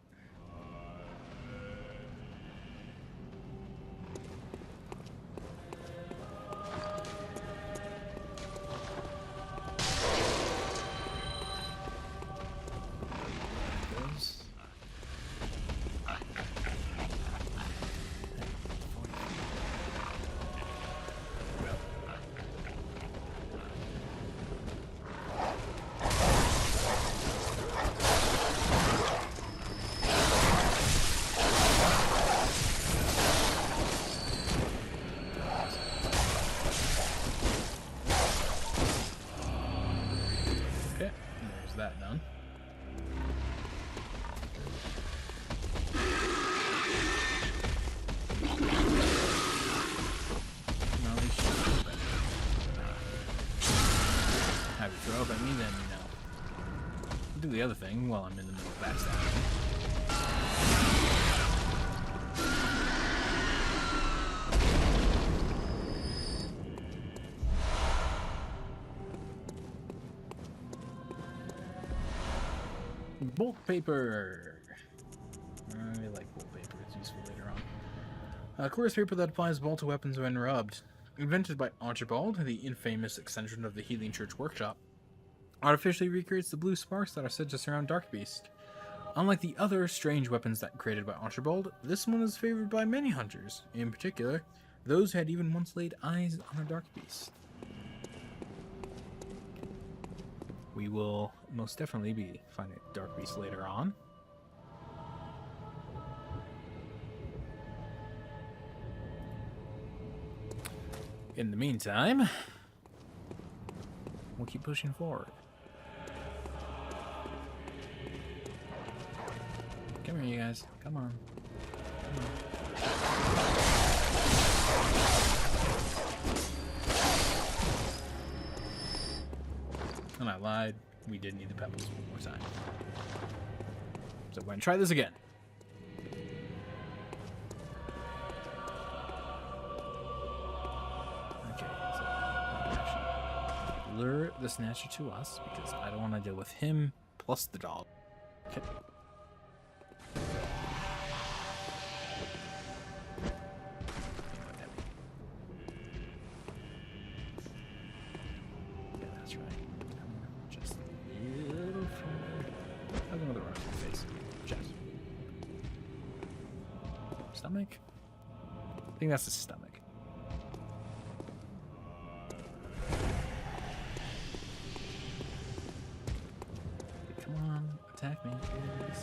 the other thing while I'm in the middle of backstabbing. Bolt paper! I like bolt paper, it's useful later on. Coarse paper that applies bolt to weapons when rubbed. Invented by Archibald, the infamous eccentric of the Healing Church Workshop, artificially recreates the blue sparks that are said to surround Darkbeast. Unlike the other strange weapons that created by Archibald, this one is favored by many hunters, in particular, those who had even once laid eyes on a Darkbeast. We will most definitely be finding Darkbeast later on. In the meantime, we'll keep pushing forward. Come here, you guys. Come on. Come on. And I lied. We did need the pebbles one more time. So we're going to try this again. Lure the Snatcher to us because I don't want to deal with him plus the dog. Okay. Yeah, that's right. Just a little further. Have another rock in the face. Chest. Stomach? I think that's the stomach. Attack me, please.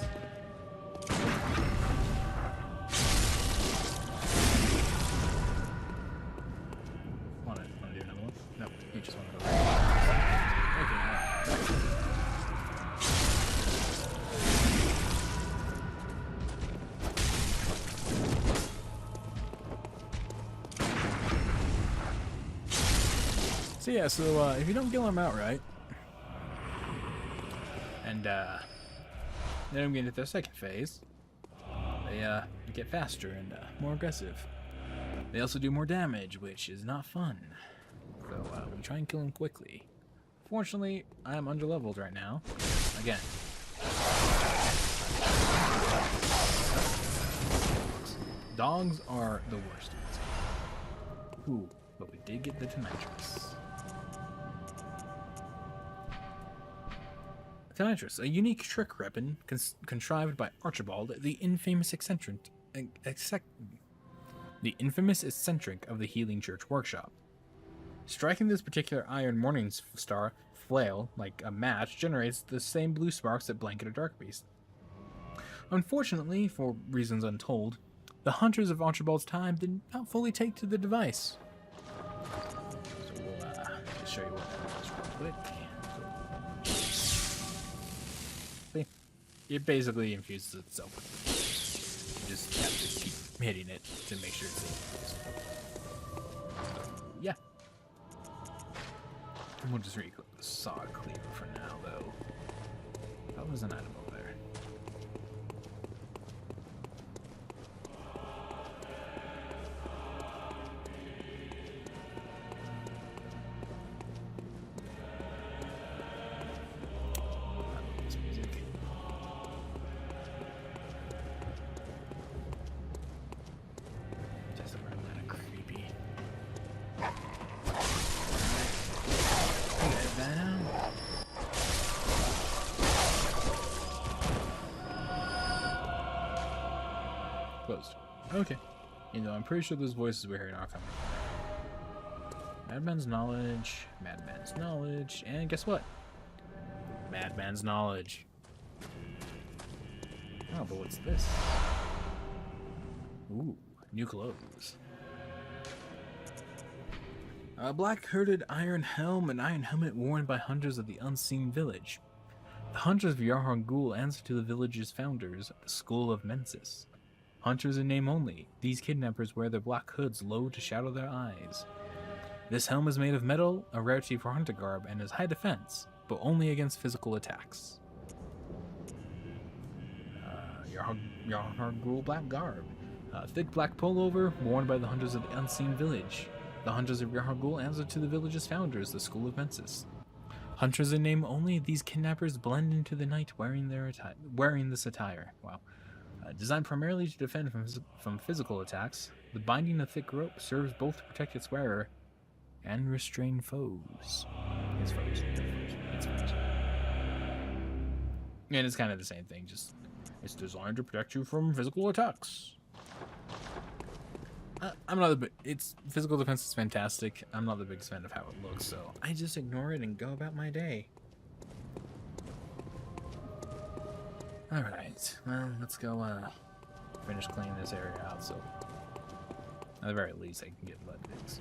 Want to do another one? No, you just want to go. Okay, So yeah, if you don't kill him outright, and then I'm getting to their second phase. They get faster and more aggressive. They also do more damage, which is not fun. So we try and kill them quickly. Fortunately, I am underleveled right now. Again. Dogs are the worst in this game. Ooh, but we did get the Demetrius. Cathedral, a unique trick weapon contrived by Archibald, the infamous eccentric of the Healing Church Workshop. Striking this particular iron morning star flail like a match generates the same blue sparks that blanket a Darkbeast. Unfortunately, for reasons untold, the hunters of Archibald's time did not fully take to the device. So we'll just show you what that is real quick. It basically infuses itself. You just have to keep hitting it to make sure it's infused. Yeah. We'll just re-equip the saw cleaver for now, though. That was an item over there. Closed. Okay. You know, I'm pretty sure those voices we're hearing are coming from Madman's Knowledge, Madman's Knowledge, and guess what? Madman's Knowledge. Oh, but what's this? Ooh, new clothes. A black-hooded iron helm and iron helmet worn by hunters of the Unseen Village. The hunters of Yarhar Ghul answer to the village's founders, the School of Mensis. Hunters in name only, these kidnappers wear their black hoods low to shadow their eyes. This helm is made of metal, a rarity for hunter garb, and has high defense, but only against physical attacks. Yarhargul black garb. A thick black pullover worn by the hunters of the unseen village. The hunters of Yarhargul answer to the village's founders, the School of Mensis. Hunters in name only, these kidnappers blend into the night wearing this attire. Wow. Designed primarily to defend from physical attacks, the binding of thick rope serves both to protect its wearer and restrain foes. His foes. And it's kind of the same thing, just it's designed to protect you from physical attacks. I'm not it's physical defense is fantastic. I'm not the biggest fan of how it looks, so I just ignore it and go about my day. Alright, well, let's go finish cleaning this area out, so at the very least I can get blood pigs.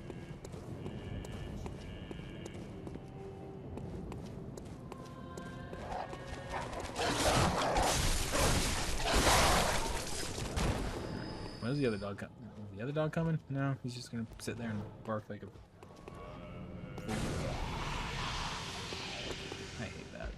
Where's the other dog coming? Is the other dog coming? No, he's just gonna sit there and bark like a... I hate that.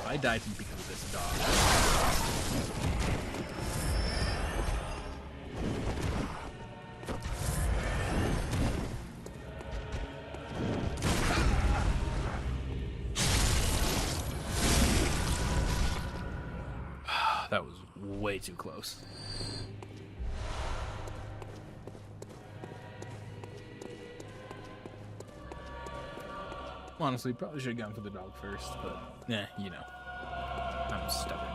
I died because of this dog. That was way too close. Honestly, probably should have gone for the dog first, but yeah, you know. I'm stubborn.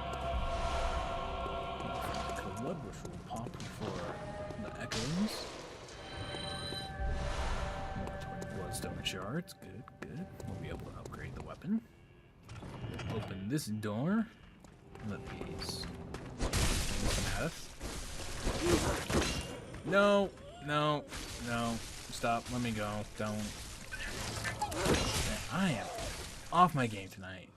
Blood, which will pop for the echoes. More 20 bloodstone shards. Good, good. We'll be able to upgrade the weapon. Open this door. Let these things come at us. No, no, no. Stop. Let me go. Don't. I am off my game tonight.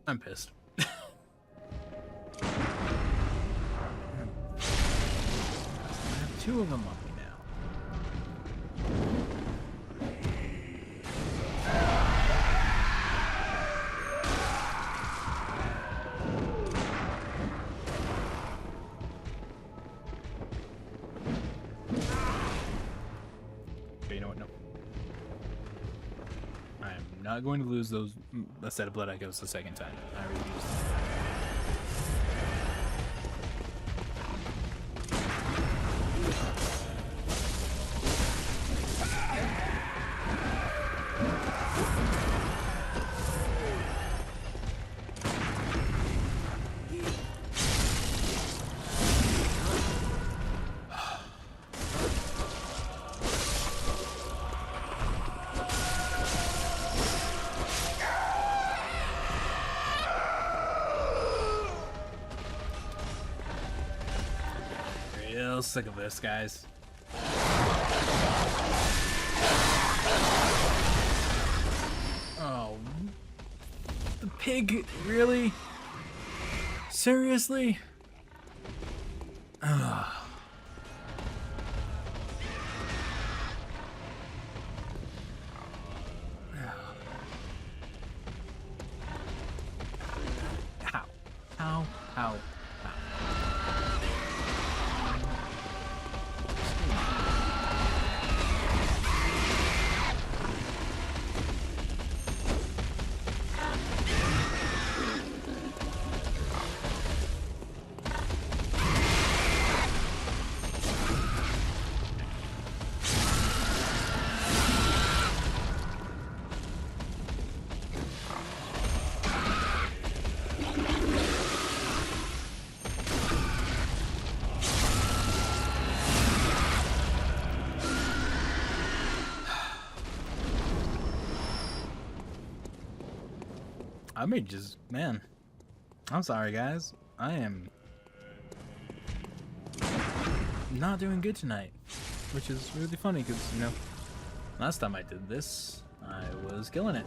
I'm pissed. I have two of them on me now. Okay, you know what? No. I am not going to lose a set of blood echoes the second time. I refuse. Real sick of this, guys. The pig, really? Seriously? Ugh. How? How? I may just, man. I'm sorry, guys. I am not doing good tonight, which is really funny because, you know, last time I did this, I was killing it.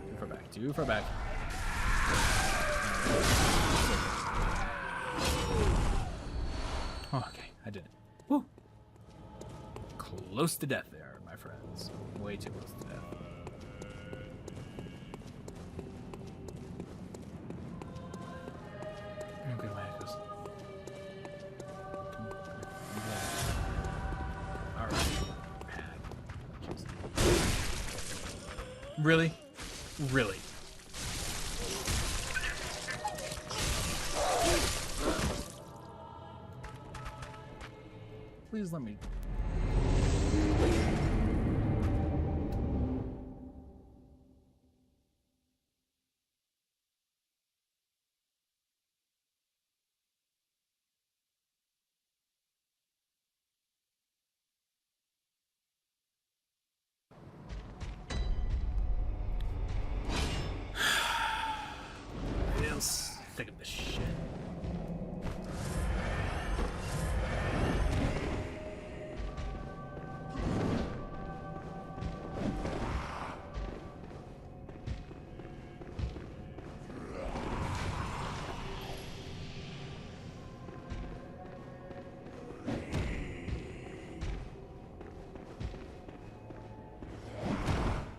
Too far back, too far back. Oh, okay, I did it. Woo! Close to death there, my friends. Way too close to death. Okay, my echoes. Alright. Really? Really? Please let me... Sick of this shit.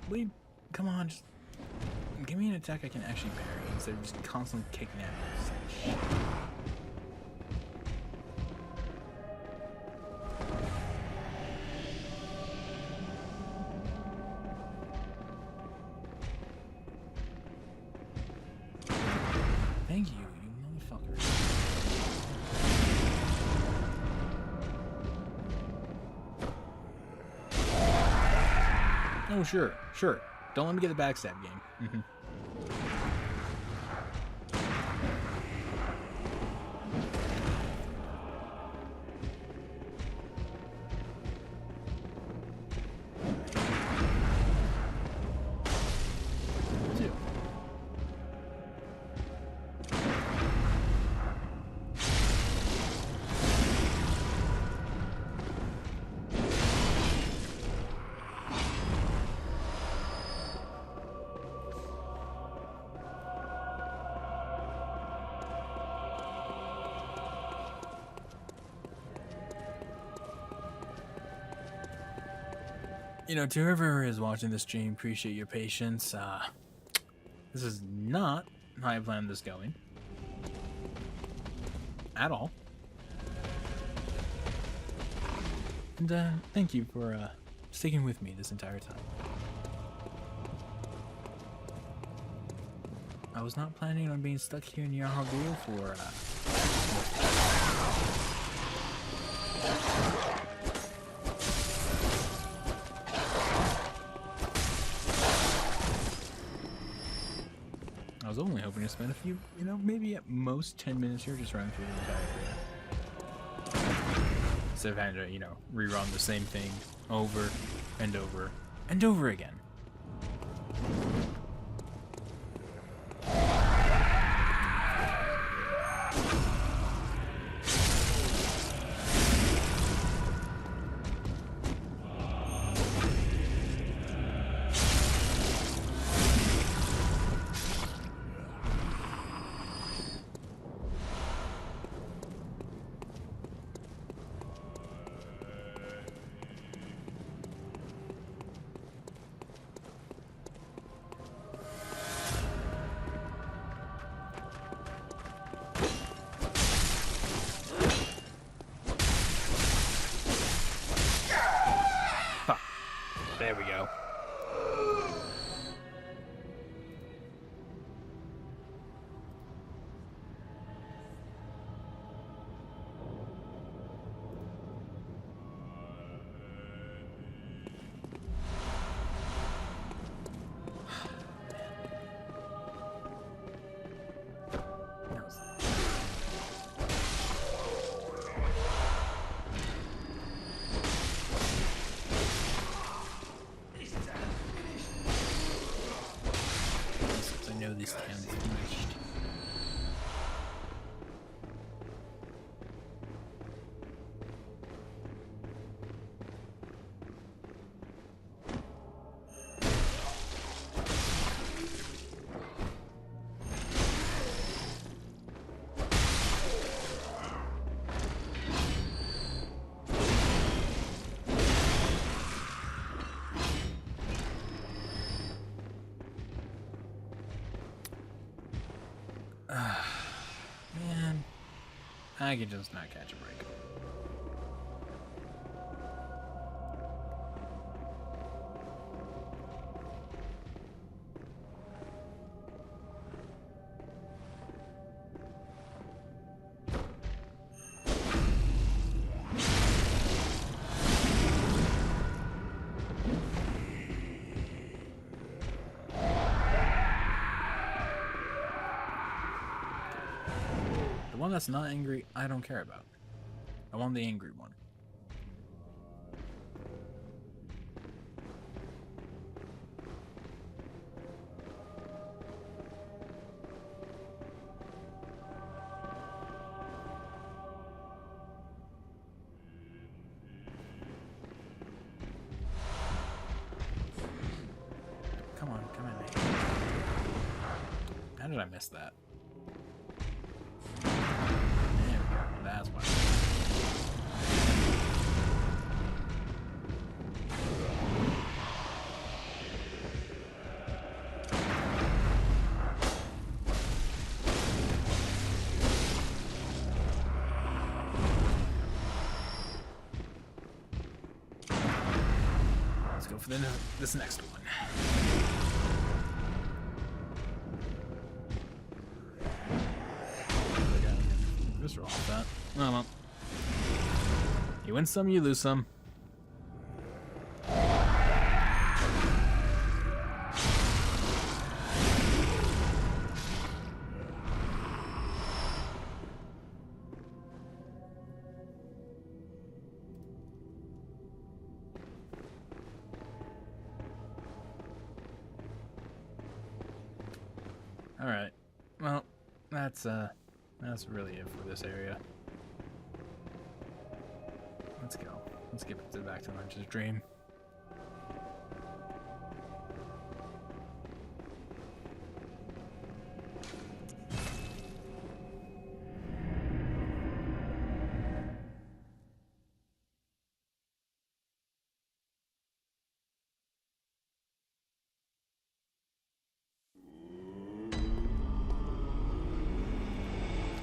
Please, come on, just give me an attack I can actually parry instead of just constantly kicking at me. Thank you, you motherfucker. Oh, sure, sure. Don't let me get the backstab game. You know, to whoever is watching this stream, appreciate your patience. This is not how I planned this going. At all. And, thank you for, sticking with me this entire time. I was not planning on being stuck here in Yarhavul for, I was only hoping to spend a few, you know, maybe at most 10 minutes here just running through the entire area. Instead of having to, you know, rerun the same thing over and over and over again. There we go. I know this town is finished. Man, I could just not catch a break. The one that's not angry, I don't care about. I want the angry one. Come on, come in. How did I miss that? There we go. That's why. Let's go for this next one. Just roll with that. No, no. You win some, you lose some. All right. Well, that's really it for this area. Let's go. Let's get back to Lynch's dream.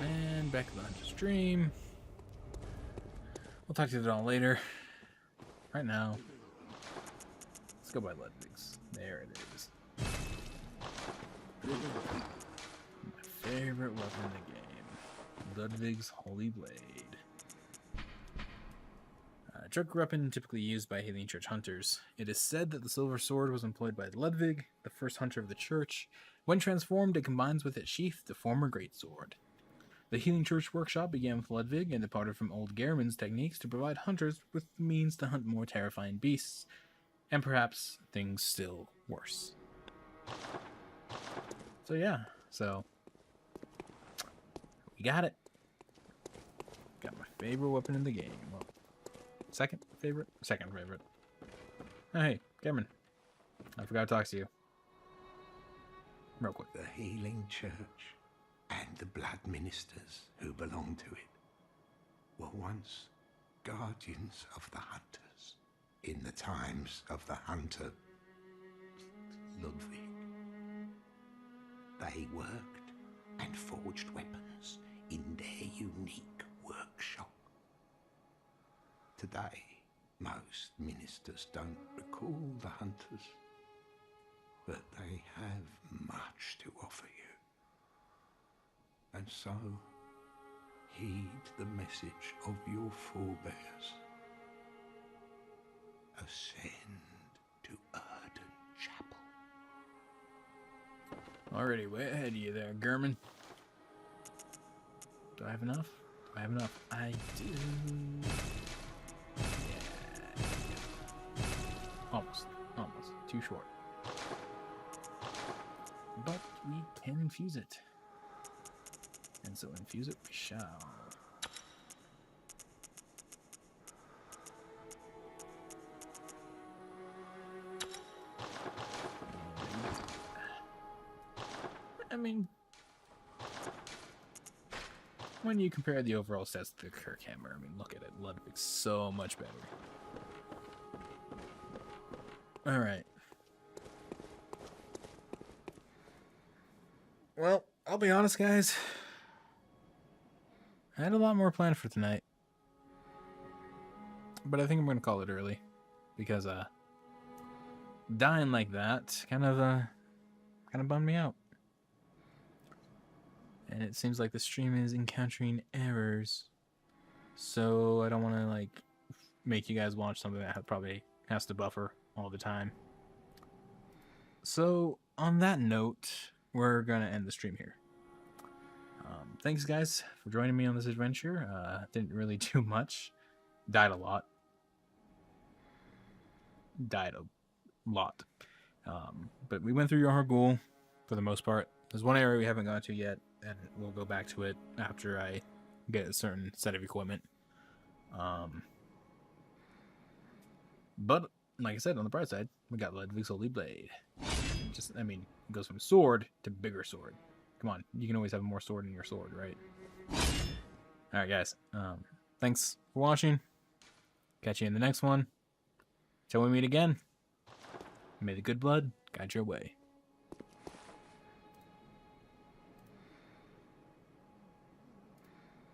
And back to Lynch's dream. We'll talk to it all later. Right now, let's go by Ludwig's. There it is. My favorite weapon in the game. Ludwig's Holy Blade. Drug weapon typically used by Healing Church hunters. It is said that the silver sword was employed by Ludwig, the first hunter of the church. When transformed, it combines with its sheath to form a greatsword. The Healing Church workshop began with Ludwig and departed from old Gehrman's techniques to provide hunters with the means to hunt more terrifying beasts, and perhaps things still worse. So yeah, we got it. Got my favorite weapon in the game. Well, second favorite. Oh, hey, Cameron. I forgot to talk to you. Real quick. The Healing Church and the blood ministers who belong to it were once guardians of the hunters in the times of the hunter Ludwig. They worked and forged weapons in their unique workshop. Today, Most ministers don't recall the hunters, but they have much to offer you. And so, heed the message of your forebears. Ascend to Erdon Chapel. Alrighty, way ahead of you there, Gurman. Do I have enough? Do I have enough? I do. Yeah. Almost. Too short. But we can infuse it. And so infuse it we shall. I mean, when you compare the overall stats to the Kirkhammer, I mean, look at it. Ludwig's so much better. Alright. Well, I'll be honest, guys. I had a lot more planned for tonight. But I think I'm going to call it early. Because, dying like that kind of bummed me out. And it seems like the stream is encountering errors. So I don't want to, like, make you guys watch something that probably has to buffer all the time. So, on that note, we're going to end the stream here. Thanks, guys, for joining me on this adventure. Didn't really do much. Died a lot. But we went through Yargul for the most part. There's one area we haven't gone to yet, and we'll go back to it after I get a certain set of equipment. But, like I said, on the bright side, we got Ludwig's Holy Blade. It goes from sword to bigger sword. Come on, you can always have more sword in your sword, right? Alright, guys. Thanks for watching. Catch you in the next one. Till we meet again. May the good blood guide your way.